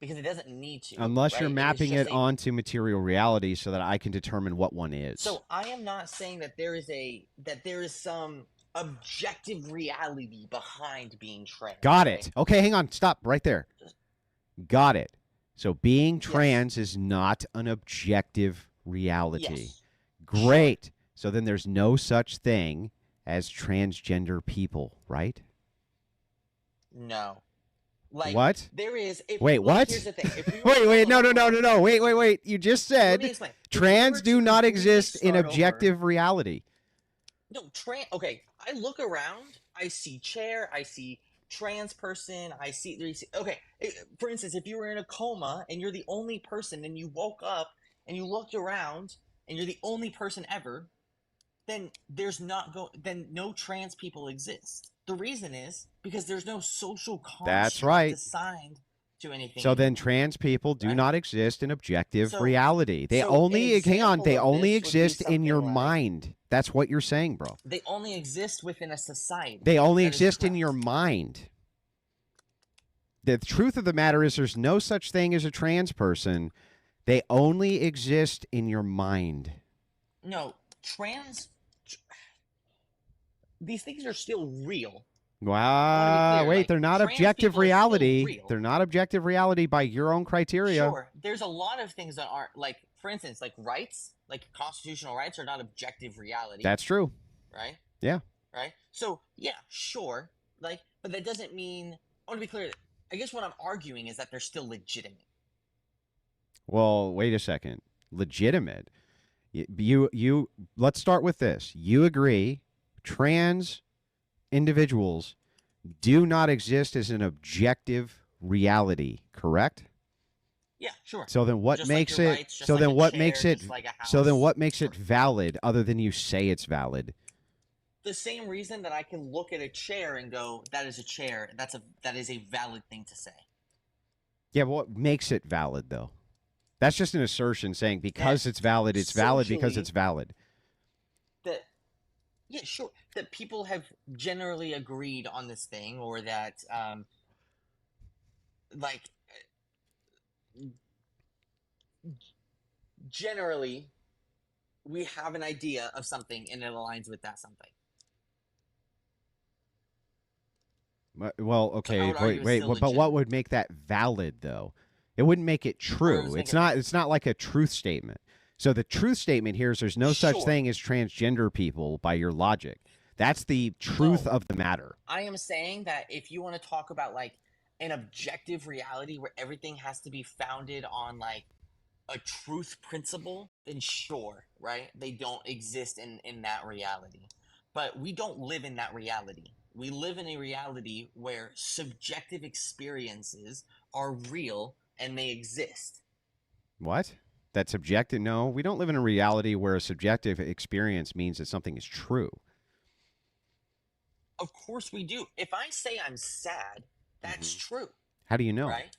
because it doesn't need to, Unless you're right? mapping it onto material reality so that I can determine what one is. So I am not saying that there is some objective reality behind being trans. Got right? it. Okay, hang on. Stop right there. Got it. So being trans is not an objective reality. Yes. Great. Sure. So then there's no such thing as transgender people, right? No. Like, what? There is. Wait, what? Here's the thing. wait, no. Wait. You just said trans do not exist in objective reality. No, okay, I look around, I see chair, I see trans person, I see okay, for instance, if you were in a coma and you're the only person and you woke up and you looked around and you're the only person ever, then then no trans people exist. The reason is because there's no social construct assigned to anything. So then trans people do not exist in objective reality. They only they only exist in your mind. That's what you're saying, bro. They only exist within a society. They only exist in your mind. The truth of the matter is there's no such thing as a trans person. They only exist in your mind. No, these things are still real. Wow, wait, they're not objective reality. They're not objective reality by your own criteria. Sure, there's a lot of things that aren't, like, for instance, like rights, like constitutional rights are not objective reality. That's true. Right? Yeah. Right? So, yeah, sure. Like, but that doesn't mean, I want to be clear, I guess what I'm arguing is that they're still legitimate. Well, wait a second. Legitimate? You let's start with this. You agree trans individuals do not exist as an objective reality, correct? Yeah, sure. So then what makes it what makes it valid other than you say it's valid? The same reason that I can look at a chair and go, that is a chair. That is a valid thing to say. Yeah, but what makes it valid though? That's just an assertion saying because it's valid because it's valid. Yeah, sure. That people have generally agreed on this thing, or that, generally, we have an idea of something and it aligns with that something. Well, okay, wait, but what would make that valid though? It wouldn't make it true. It's not like a truth statement. So the truth statement here is there's no such thing as transgender people by your logic. That's the truth of the matter. I am saying that if you want to talk about like an objective reality where everything has to be founded on like a truth principle, then sure, right? They don't exist in that reality. But we don't live in that reality. We live in a reality where subjective experiences are real and they exist. What? That's subjective? No, we don't live in a reality where a subjective experience means that something is true. Of course we do. If I say I'm sad, that's true. How do you know? Right?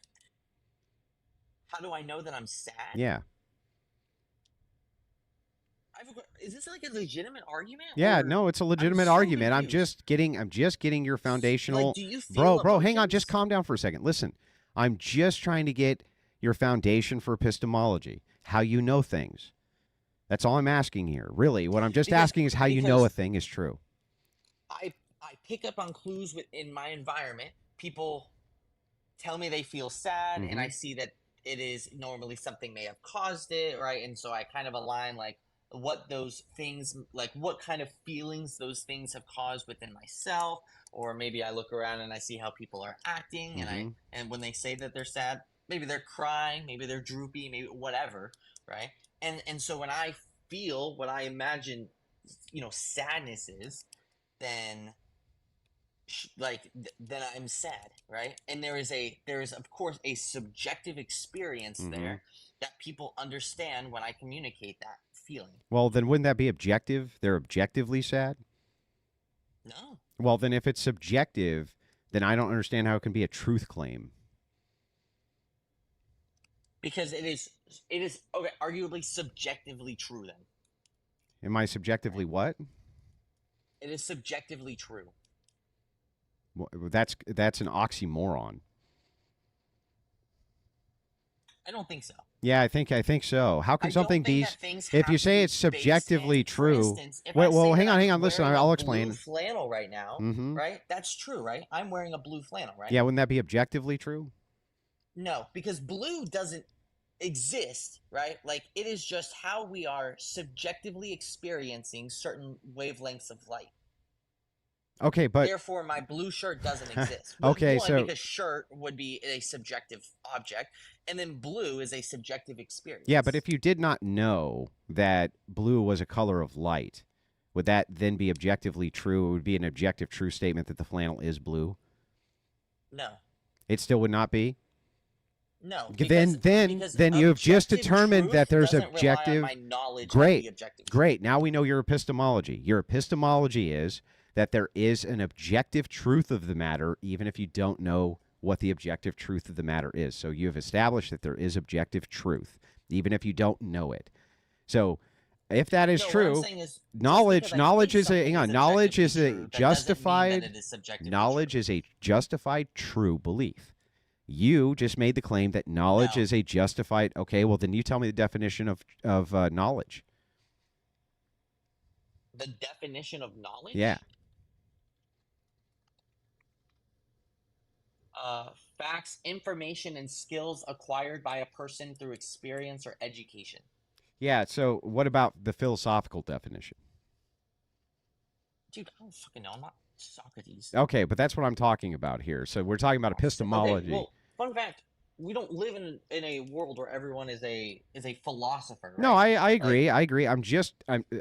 How do I know that I'm sad? Yeah. Is this like a legitimate argument? Yeah, no, it's a legitimate argument. I'm just getting your foundational. Like, do you feel bro, hang on, just calm down for a second. Listen, I'm just trying to get your foundation for epistemology, how you know things. That's all I'm asking here. Really, what I'm just asking is how you know a thing is true. I pick up on clues in my environment. People tell me they feel sad, and I see that it is normally something may have caused it, right? And so I kind of align like what those things, like what kind of feelings those things have caused within myself, or maybe I look around and I see how people are acting, and when they say that they're sad, maybe they're crying, maybe they're droopy, maybe whatever, right? And so when I feel what I imagine, sadness is, then then I'm sad, right? And there is of course a subjective experience there that people understand when I communicate that feeling. Well, then wouldn't that be objective? They're objectively sad? No. Well, then if it's subjective, then I don't understand how it can be a truth claim. Because it is okay, arguably subjectively true then. Am I subjectively what? It is subjectively true. Well, that's an oxymoron. I don't think so. Yeah, I think so. How can something be? If you say it's subjectively true, instance, well, hang on. Listen, I'll explain. Flannel right now, right? That's true, right? I'm wearing a blue flannel, right? Yeah, wouldn't that be objectively true? No, because blue doesn't exist, right? Like it is just how we are subjectively experiencing certain wavelengths of light. Okay, but therefore my blue shirt doesn't exist. Okay, one, so because shirt would be a subjective object, and then blue is a subjective experience. Yeah, but if you did not know that blue was a color of light, would that then be objectively true? It would be an objective true statement that the flannel is blue? No. It still would not be? No. Then you have just determined that there's objective. My knowledge Great. Objective Great. Now we know your epistemology. Your epistemology is that there is an objective truth of the matter, even if you don't know what the objective truth of the matter is. So you have established that there is objective truth, even if you don't know it. So if that is true, knowledge is a justified true belief. You just made the claim that knowledge is a justified. Okay, well then you tell me the definition of knowledge. The definition of knowledge? Yeah. Facts, information, and skills acquired by a person through experience or education. Yeah, so what about the philosophical definition? Dude, I don't fucking know. I'm not Socrates. Okay, but that's what I'm talking about here. So we're talking about epistemology. Okay, well, fun fact, we don't live in a world where everyone is a philosopher, right? No, I agree. I agree. I'm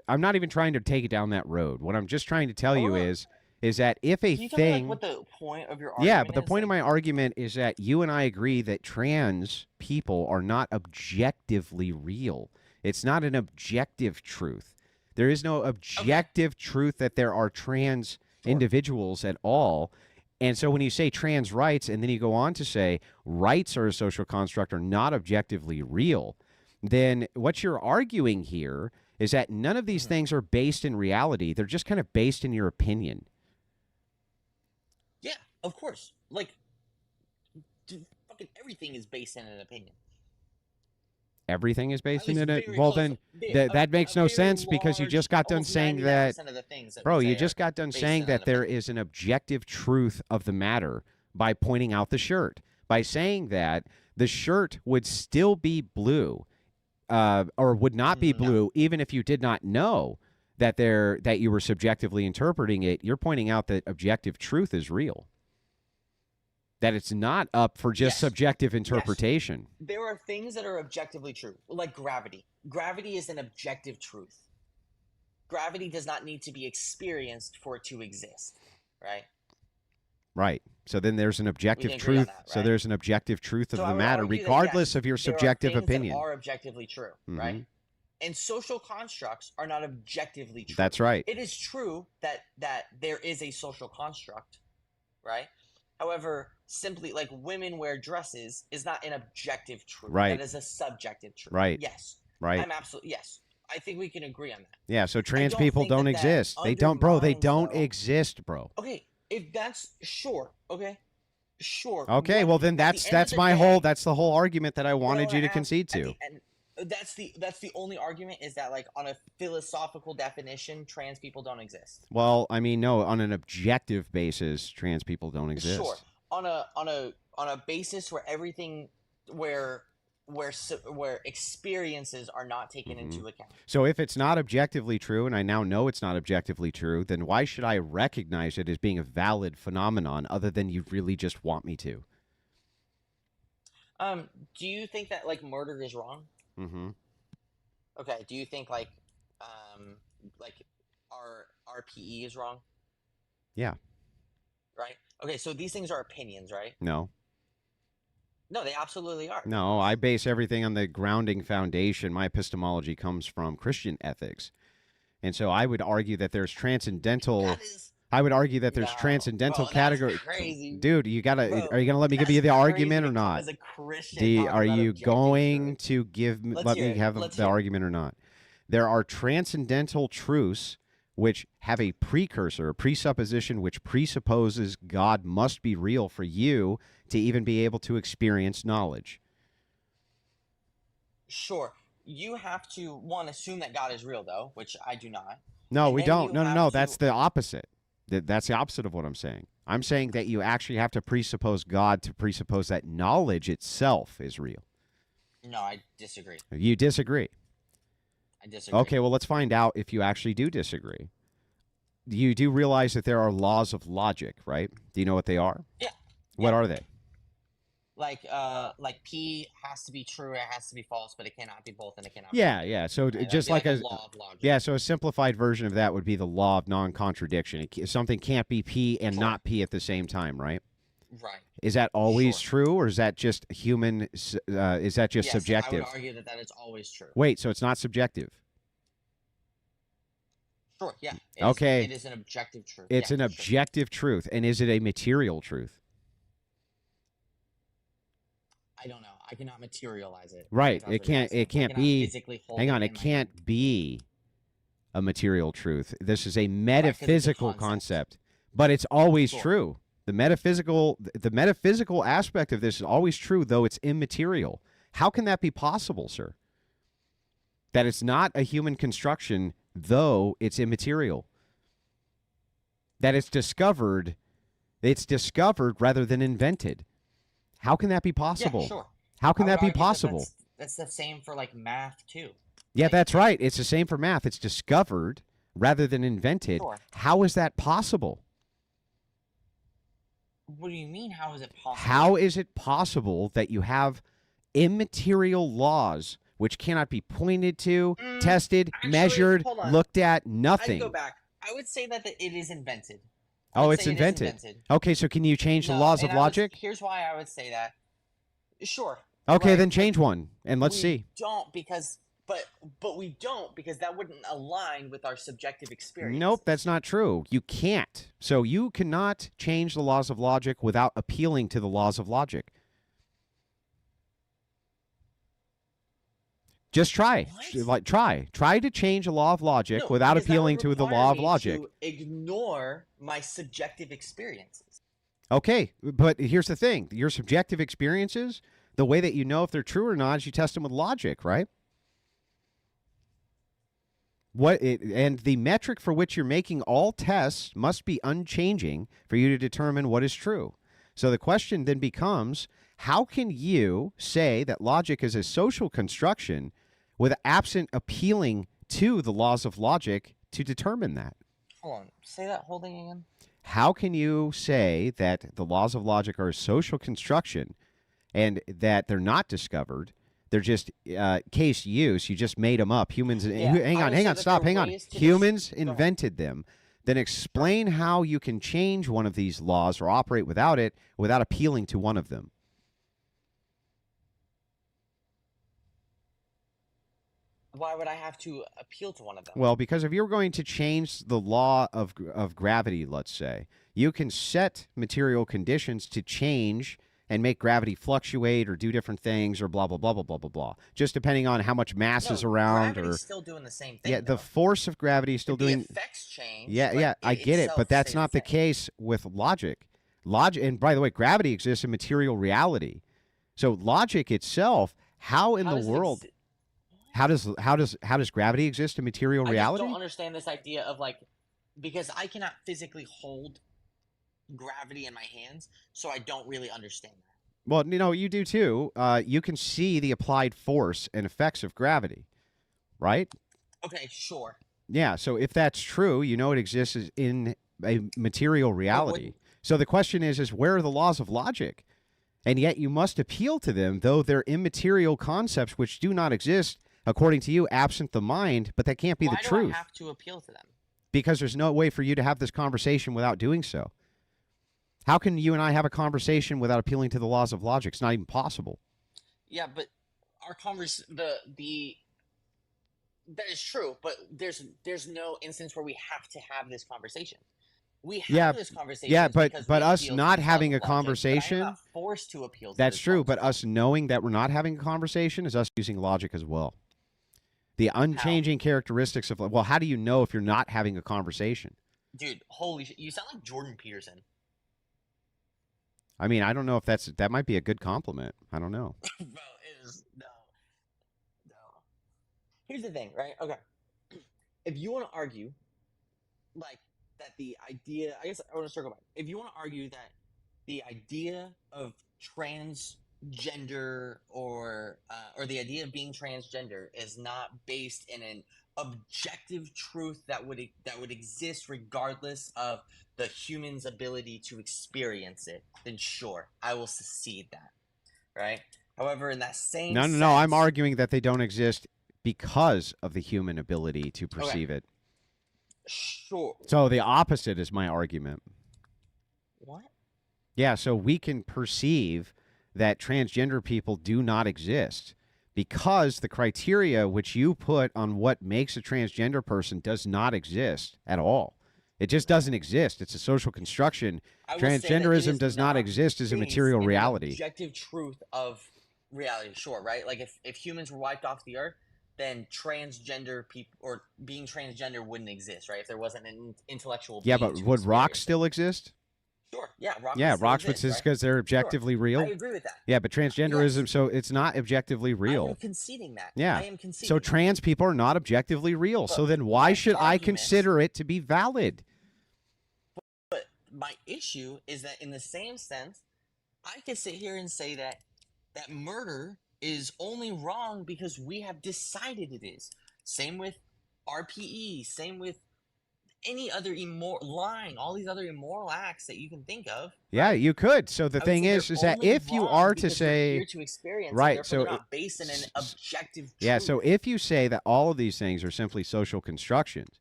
not even trying to take it down that road. What I'm just trying to tell you is that if a Can you thing tell me, like, what the point of your argument Yeah, but the point of my argument is that you and I agree that trans people are not objectively real. It's not an objective truth. There is no objective truth that there are trans individuals at all. And so when you say trans rights, and then you go on to say rights are a social construct, are not objectively real, then what you're arguing here is that none of these things are based in reality. They're just kind of based in your opinion. Yeah, of course. Like, dude, fucking everything is based in an opinion. Everything is based in it. Well, then that makes no sense because you just got done saying that. Bro, you just got done saying that there is an objective truth of the matter by pointing out the shirt. By saying that the shirt would still be blue, or would not be blue, even if you did not know that you were subjectively interpreting it. You're pointing out that objective truth is real. That it's not up for just subjective interpretation. Yes. There are things that are objectively true, like gravity. Gravity is an objective truth. Gravity does not need to be experienced for it to exist, right? Right. So then there's an objective truth. That, right? So there's an objective truth of the matter, regardless of your subjective opinion. There are objectively true, right? And social constructs are not objectively true. That's right. It is true that there is a social construct, right? However, simply like women wear dresses is not an objective truth. Right. That is a subjective truth. Right. Yes. Right. I'm absolutely yes. I think we can agree on that. Yeah. So trans people don't exist. They don't, bro. They don't exist, bro. Okay. If that's sure. Okay. Sure. Okay. Well, then that's the whole argument that I wanted you to concede to. That's the only argument is that, like, on a philosophical definition, trans people don't exist. Well, I mean, no, on an objective basis, trans people don't exist. Sure. On a basis where everything where experiences are not taken into account. So if it's not objectively true, and I now know it's not objectively true, then why should I recognize it as being a valid phenomenon other than you really just want me to? Do you think that, like, murder is wrong? Mm-hmm. Okay. Do you think like RPE is wrong? Yeah. Right. Okay. So these things are opinions, right? No. No, they absolutely are. No, I base everything on the grounding foundation. My epistemology comes from Christian ethics, and so I would argue that there's transcendental. I would argue that there's transcendental category. Dude, you gotta. Are you gonna let me give you the argument or not? As a Christian, are you going to let me have the argument or not? There are transcendental truths which have a precursor, a presupposition, which presupposes God must be real for you to even be able to experience knowledge. Sure. You have to, one, assume that God is real, though, which I do not. No, And we then don't. you No, no, have no. to. That's the opposite. That's the opposite of what I'm saying. I'm saying that you actually have to presuppose God to presuppose that knowledge itself is real. No, I disagree. You disagree. I disagree. Okay, well, let's find out if you actually do disagree. You do realize that there are laws of logic, right? Do you know what they are? Yeah. What yeah. are they? Like P has to be true, it has to be false, but it cannot be both, and it cannot. Yeah. So right? just like a law of logic. Yeah, so a simplified version of that would be the law of non-contradiction. Something can't be P and not P at the same time, right? Right. Is that always true, or is that just human? Is that just subjective? I would argue that is always true. Wait, so it's not subjective? Sure. Yeah. Okay. It is an objective truth. It's an objective truth, and is it a material truth? I don't know. I cannot materialize it. Right. It can't be. Hang on. It can't be a material truth. This is a metaphysical concept, but it's always true. The metaphysical aspect of this is always true, though it's immaterial. How can that be possible, sir? That it's not a human construction, though it's immaterial. That it's discovered rather than invented. How can that be possible? Yeah, sure. How can that be possible? That's the same for like math too. Yeah, that's right. It's the same for math. It's discovered rather than invented. Sure. How is that possible? What do you mean? How is it possible? How is it possible that you have immaterial laws which cannot be pointed to, tested, measured, looked at, nothing? I'd go back. I would say that it is invented. Oh, it's invented. Okay, so can you change the laws of logic? Here's why I would say that. Sure. Okay, right, then change one, and let's see. But we don't, because that wouldn't align with our subjective experience. Nope, that's not true. You can't. So you cannot change the laws of logic without appealing to the laws of logic. Just try. Try to change a law of logic without appealing to the law of logic. To ignore my subjective experiences. Okay, but here's the thing. Your subjective experiences, the way that you know if they're true or not is you test them with logic, right? And the metric for which you're making all tests must be unchanging for you to determine what is true. So the question then becomes, how can you say that logic is a social construction with absent appealing to the laws of logic to determine that? Hold on. Say that whole thing again. How can you say that the laws of logic are a social construction and that they're not discovered? They're just case use. You just made them up. Humans. Hang on. Stop. Hang on. Humans invented them. Then explain how you can change one of these laws or operate without it, without appealing to one of them. Why would I have to appeal to one of them? Well, because if you're going to change the law of gravity, let's say, you can set material conditions to change and make gravity fluctuate or do different things or blah, blah, blah, blah, blah, blah, blah. Just depending on how much mass is around. Gravity's still doing the same thing. Yeah, the force of gravity is still doing. The effects change. Yeah, I get it, but that's not the case with logic. And by the way, gravity exists in material reality. So logic itself, how in the world? How does gravity exist in material reality? I just don't understand this idea of because I cannot physically hold gravity in my hands, so I don't really understand that. Well, you do too. You can see the applied force and effects of gravity, right? Okay, sure. Yeah, so if that's true, it exists in a material reality. So the question is where are the laws of logic? And yet you must appeal to them, though they're immaterial concepts which do not exist, according to you, absent the mind, but that can't be the truth. Why do I have to appeal to them? Because there's no way for you to have this conversation without doing so. How can you and I have a conversation without appealing to the laws of logic? It's not even possible. Yeah, but our that is true, but there's no instance where we have to have this conversation. We have this conversation. Yeah, but us not having a conversation, I'm not forced to appeal to that's true, but us knowing that we're not having a conversation is us using logic as well. The unchanging characteristics of, how do you know if you're not having a conversation? Dude, holy shit, you sound like Jordan Peterson. I mean, I don't know if that might be a good compliment. I don't know. Bro, it is, no. Here's the thing, right? Okay. If you want to argue, like, that the idea, I guess I want to circle back. If you want to argue that the idea of transgender or the idea of being transgender is not based in an objective truth that would exist regardless of the human's ability to experience it, then sure, I will secede that, right? However, in that same sense, I'm arguing that they don't exist because of the human ability to perceive it. Sure. So the opposite is my argument. What? Yeah, so we can perceive that transgender people do not exist because the criteria which you put on what makes a transgender person does not exist at all. It just doesn't exist. It's a social construction. Transgenderism does not exist as a material reality. Objective truth of reality, sure, right? Like if humans were wiped off the earth, then transgender people or being transgender wouldn't exist, right? If there wasn't an intellectual being. Yeah, but would rocks still exist? Sure. Yeah, rocks would exist because they're objectively real. I agree with that. Yeah, but transgenderism, so it's not objectively real. I am conceding that. Yeah. I am conceding. So trans people are not objectively real. So then why should I consider it to be valid? But my issue is that in the same sense, I could sit here and say that murder is only wrong because we have decided it is. Same with RPE, same with any other lying, all these other immoral acts that you can think of. Yeah, you could. So the thing is that if you are to say, right, so not based in an objective truth. Yeah, so if you say that all of these things are simply social constructions,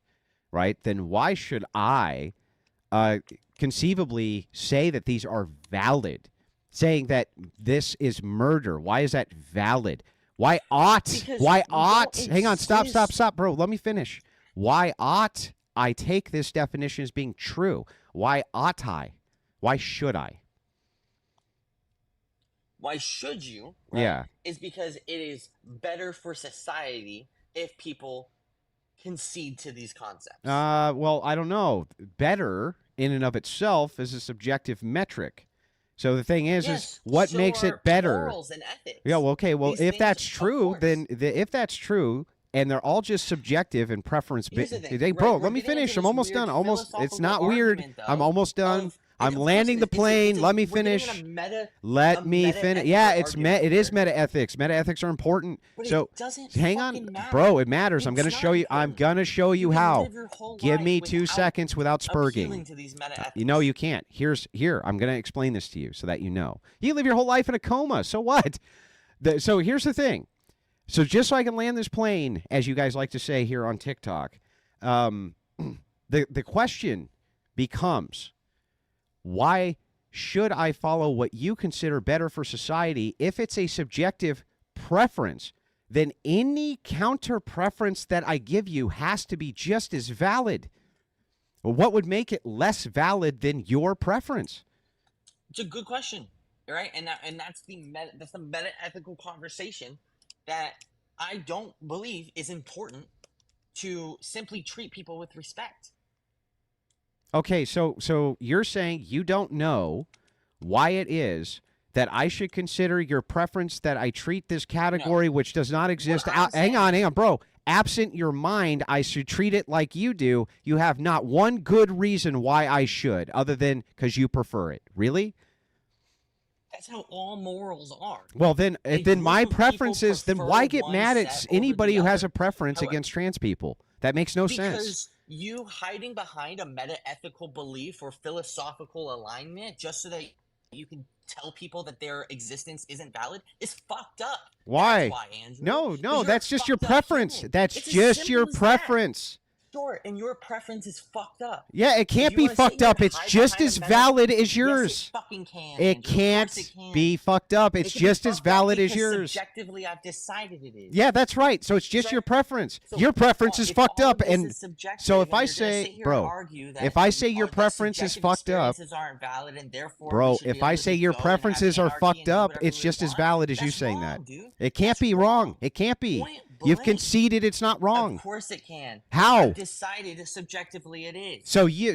right, then why should I conceivably say that these are valid? Saying that this is murder, why is that valid? Why ought? Hang on, stop, bro. Let me finish. Why ought I take this definition as being true? Why ought I? Why should I? Why should you? Right, yeah. Is because it is better for society if people concede to these concepts. Well, I don't know. Better in and of itself is a subjective metric. So the thing is what makes it better? Morals and ethics. Yeah, well, okay. Well, if that's true, then if that's true, and they're all just subjective and preference. Bro, let me finish. I'm almost done. It's not weird. I'm almost done. I'm landing the plane. Let me finish. Let me finish. Yeah, it is meta ethics. Meta ethics are important. So hang on, bro. It matters. I'm gonna show you. I'm gonna show you how. Give me 2 seconds without spurging. You know you can't. Here. I'm gonna explain this to you so that you know. You live your whole life in a coma. So what? So here's the thing. So just so I can land this plane, as you guys like to say here on TikTok, the question becomes, why should I follow what you consider better for society if it's a subjective preference? Then any counter preference that I give you has to be just as valid. What would make it less valid than your preference? It's a good question, right? And that's the meta ethical conversation that I don't believe is important to simply treat people with respect. Okay, so you're saying you don't know why it is that I should consider your preference that I treat this category which does not exist. Hang on, bro. Absent your mind, I should treat it like you do. You have not one good reason why I should, other than because you prefer it. Really? That's how all morals are. Well, then my preferences, then why get mad at anybody who has a preference against trans people? That makes no sense. Because you hiding behind a meta-ethical belief or philosophical alignment just so that you can tell people that their existence isn't valid is fucked up. Why? That's why, Andrew. No, that's just your preference. That's just your preference. Sure, and your preference is fucked up. Yeah, it can't be fucked up. It's just as valid as yours. Yes, it fucking can. It can't be fucked up. It's just as valid as yours. Subjectively, I've decided it is. Yeah, that's right. So it's just your preference. Your preference is fucked up, and so if I say, bro, if I say your preference is fucked up, bro, if I say your preferences are fucked up, it's just as valid as you saying that. It can't be wrong. It can't be. You've conceded it's not wrong. Of course it can. How? I've decided subjectively it is.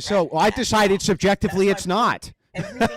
So I've decided subjectively it's not. Everything